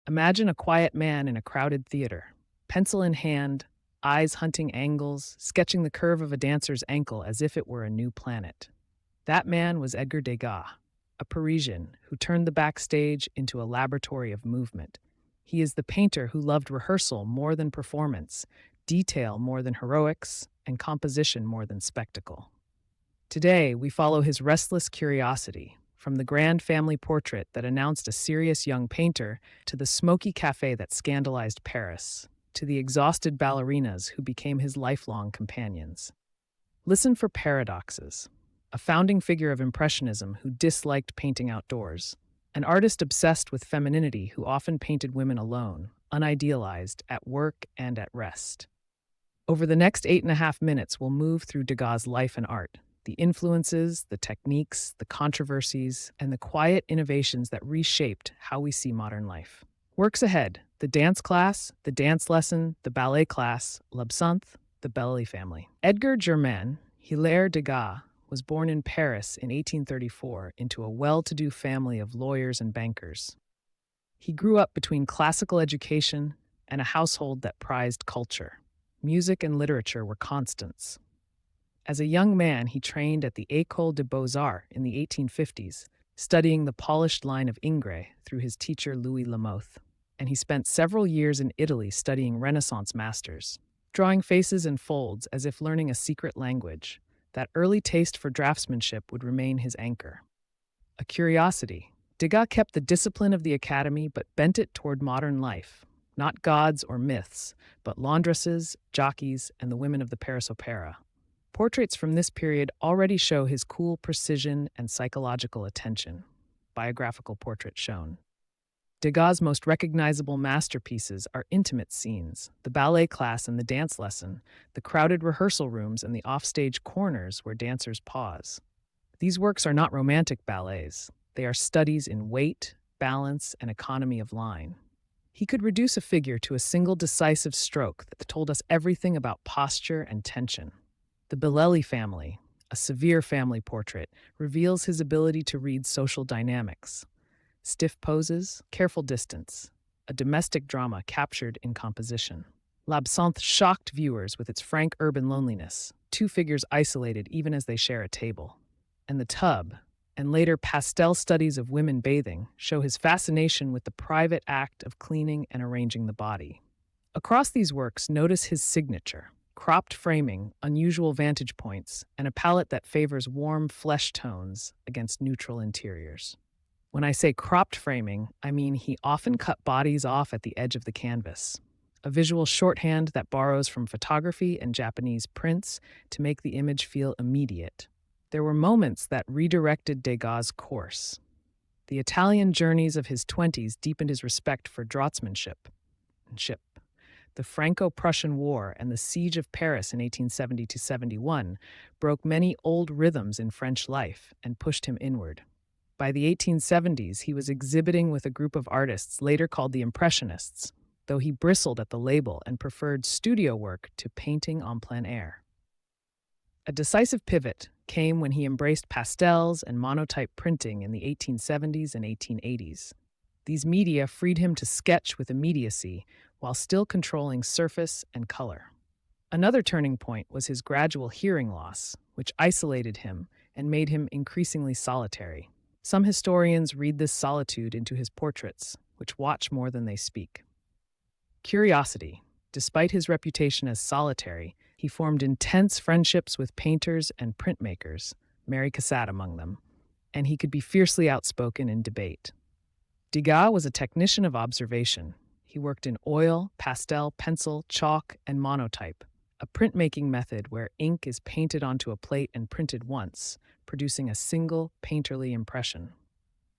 Imagine a quiet man in a crowded theater, pencil in hand, eyes hunting angles, sketching the curve of a dancer's ankle as if it were a new planet. That man was Edgar Degas, a Parisian who turned the backstage into a laboratory of movement. He is the painter who loved rehearsal more than performance, detail more than heroics, and composition more than spectacle. Today, we follow his restless curiosity, from the grand family portrait that announced a serious young painter to the smoky cafe that scandalized Paris, to the exhausted ballerinas who became his lifelong companions. Listen for paradoxes. A founding figure of Impressionism who disliked painting outdoors, an artist obsessed with femininity who often painted women alone, unidealized, at work and at rest. Over the next 8.5 minutes, we'll move through Degas' life and art, the influences, the techniques, the controversies, and the quiet innovations that reshaped how we see modern life. Works ahead: the dance class, the dance lesson, the ballet class, l'absinthe, the Bellelli Family. Edgar Germain Hilaire Degas was born in Paris in 1834 into a well-to-do family of lawyers and bankers. He grew up between classical education and a household that prized culture. Music and literature were constants. As a young man, he trained at the École des Beaux-Arts in the 1850s, studying the polished line of Ingres through his teacher Louis Lamothe. And he spent several years in Italy studying Renaissance masters, drawing faces and folds as if learning a secret language. That early taste for draftsmanship would remain his anchor. A curiosity, Degas kept the discipline of the academy but bent it toward modern life. Not gods or myths, but laundresses, jockeys, and the women of the Paris Opera. Portraits from this period already show his cool precision and psychological attention. Biographical portrait shown. Degas' most recognizable masterpieces are intimate scenes, the ballet class and the dance lesson, the crowded rehearsal rooms and the offstage corners where dancers pause. These works are not romantic ballets. They are studies in weight, balance, and economy of line. He could reduce a figure to a single decisive stroke that told us everything about posture and tension. The Bellelli Family, a severe family portrait, reveals his ability to read social dynamics. Stiff poses, careful distance, a domestic drama captured in composition. L'Absinthe shocked viewers with its frank urban loneliness, two figures isolated even as they share a table. And The Tub, and later pastel studies of women bathing, show his fascination with the private act of cleaning and arranging the body. Across these works, notice his signature: cropped framing, unusual vantage points, and a palette that favors warm flesh tones against neutral interiors. When I say cropped framing, I mean he often cut bodies off at the edge of the canvas, a visual shorthand that borrows from photography and Japanese prints to make the image feel immediate. There were moments that redirected Degas' course. The Italian journeys of his 20s deepened his respect for draughtsmanship. The Franco-Prussian War and the Siege of Paris in 1870-71 broke many old rhythms in French life and pushed him inward. By the 1870s, he was exhibiting with a group of artists later called the Impressionists, though he bristled at the label and preferred studio work to painting en plein air. A decisive pivot came when he embraced pastels and monotype printing in the 1870s and 1880s. These media freed him to sketch with immediacy while still controlling surface and color. Another turning point was his gradual hearing loss, which isolated him and made him increasingly solitary. Some historians read this solitude into his portraits, which watch more than they speak. Curiosity. Despite his reputation as solitary, he formed intense friendships with painters and printmakers, Mary Cassatt among them, and he could be fiercely outspoken in debate. Degas was a technician of observation. He worked in oil, pastel, pencil, chalk, and monotype, a printmaking method where ink is painted onto a plate and printed once, producing a single painterly impression.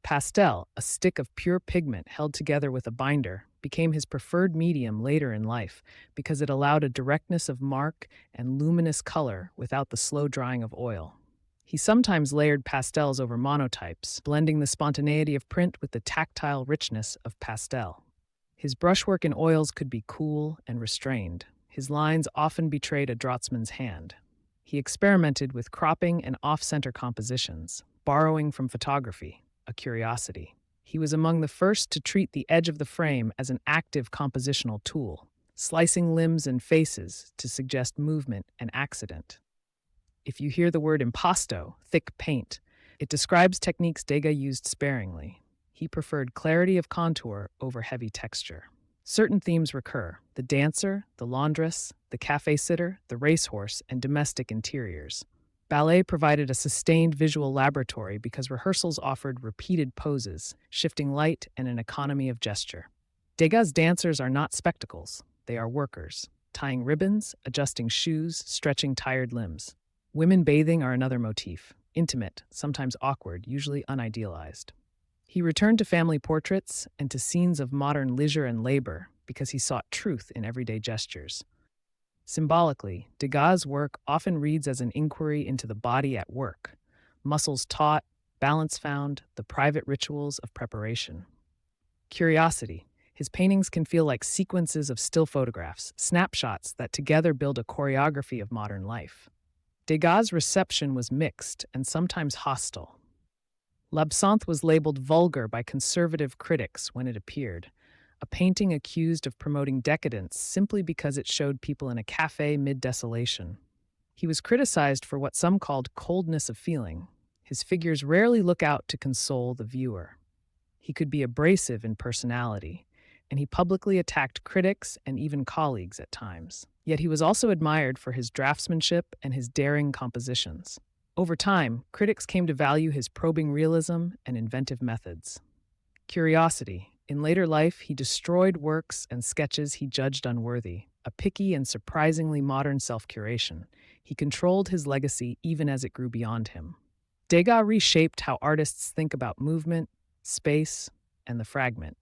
Pastel, a stick of pure pigment held together with a binder, became his preferred medium later in life because it allowed a directness of mark and luminous color without the slow drying of oil. He sometimes layered pastels over monotypes, blending the spontaneity of print with the tactile richness of pastel. His brushwork in oils could be cool and restrained. His lines often betrayed a draughtsman's hand. He experimented with cropping and off-center compositions, borrowing from photography, a curiosity. He was among the first to treat the edge of the frame as an active compositional tool, slicing limbs and faces to suggest movement and accident. If you hear the word impasto, thick paint, it describes techniques Degas used sparingly. He preferred clarity of contour over heavy texture. Certain themes recur: the dancer, the laundress, the cafe sitter, the racehorse, and domestic interiors. Ballet provided a sustained visual laboratory because rehearsals offered repeated poses, shifting light, and an economy of gesture. Degas' dancers are not spectacles, they are workers, tying ribbons, adjusting shoes, stretching tired limbs. Women bathing are another motif, intimate, sometimes awkward, usually unidealized. He returned to family portraits and to scenes of modern leisure and labor because he sought truth in everyday gestures. Symbolically, Degas' work often reads as an inquiry into the body at work, muscles taut, balance found, the private rituals of preparation. Curiosity. His paintings can feel like sequences of still photographs, snapshots that together build a choreography of modern life. Degas' reception was mixed and sometimes hostile. L'Absinthe was labeled vulgar by conservative critics when it appeared, a painting accused of promoting decadence simply because it showed people in a cafe mid-desolation. He was criticized for what some called coldness of feeling. His figures rarely look out to console the viewer. He could be abrasive in personality, and he publicly attacked critics and even colleagues at times. Yet he was also admired for his draftsmanship and his daring compositions. Over time, critics came to value his probing realism and inventive methods. Curiosity. In later life, he destroyed works and sketches he judged unworthy, a picky and surprisingly modern self-curation. He controlled his legacy even as it grew beyond him. Degas reshaped how artists think about movement, space, and the fragment.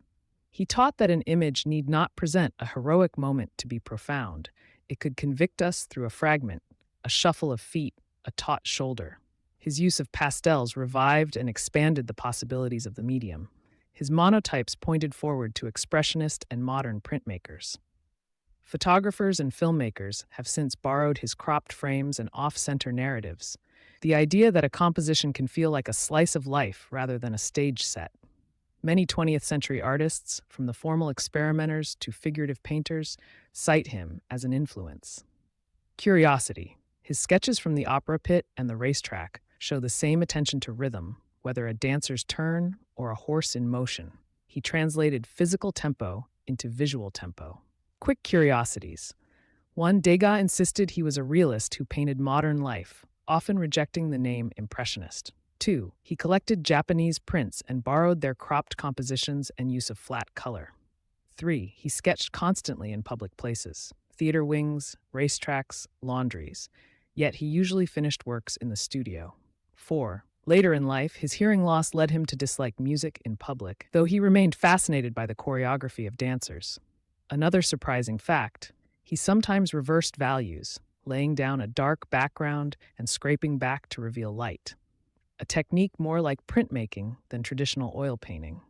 He taught that an image need not present a heroic moment to be profound. It could convict us through a fragment, a shuffle of feet, a taut shoulder. His use of pastels revived and expanded the possibilities of the medium. His monotypes pointed forward to expressionist and modern printmakers. Photographers and filmmakers have since borrowed his cropped frames and off-center narratives, the idea that a composition can feel like a slice of life rather than a stage set. Many 20th century artists, from the formal experimenters to figurative painters, cite him as an influence. Curiosity. His sketches from the opera pit and the racetrack show the same attention to rhythm, whether a dancer's turn or a horse in motion. He translated physical tempo into visual tempo. Quick curiosities. 1. Degas insisted he was a realist who painted modern life, often rejecting the name Impressionist. 2. He collected Japanese prints and borrowed their cropped compositions and use of flat color. 3. He sketched constantly in public places, theater wings, racetracks, laundries, yet he usually finished works in the studio. 4. Later in life, his hearing loss led him to dislike music in public, though he remained fascinated by the choreography of dancers. Another surprising fact, he sometimes reversed values, laying down a dark background and scraping back to reveal light, a technique more like printmaking than traditional oil painting.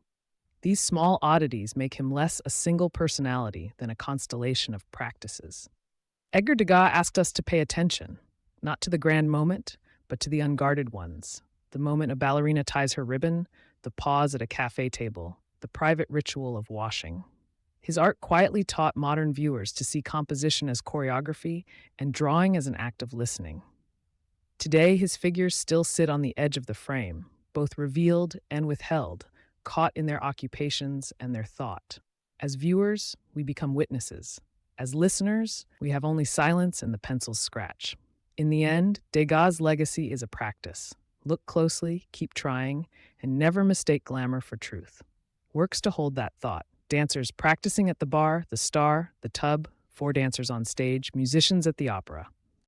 These small oddities make him less a single personality than a constellation of practices. Edgar Degas asked us to pay attention, not to the grand moment, but to the unguarded ones. The moment a ballerina ties her ribbon, the pause at a cafe table, the private ritual of washing. His art quietly taught modern viewers to see composition as choreography and drawing as an act of listening. Today, his figures still sit on the edge of the frame, both revealed and withheld, caught in their occupations and their thought. As viewers, we become witnesses. As listeners, we have only silence and the pencil's scratch. In the end, Degas' legacy is a practice. Look closely, keep trying, and never mistake glamour for truth. Works to hold that thought. Dancers practicing at the bar, the star, the tub, 4 dancers on stage, musicians at the opera.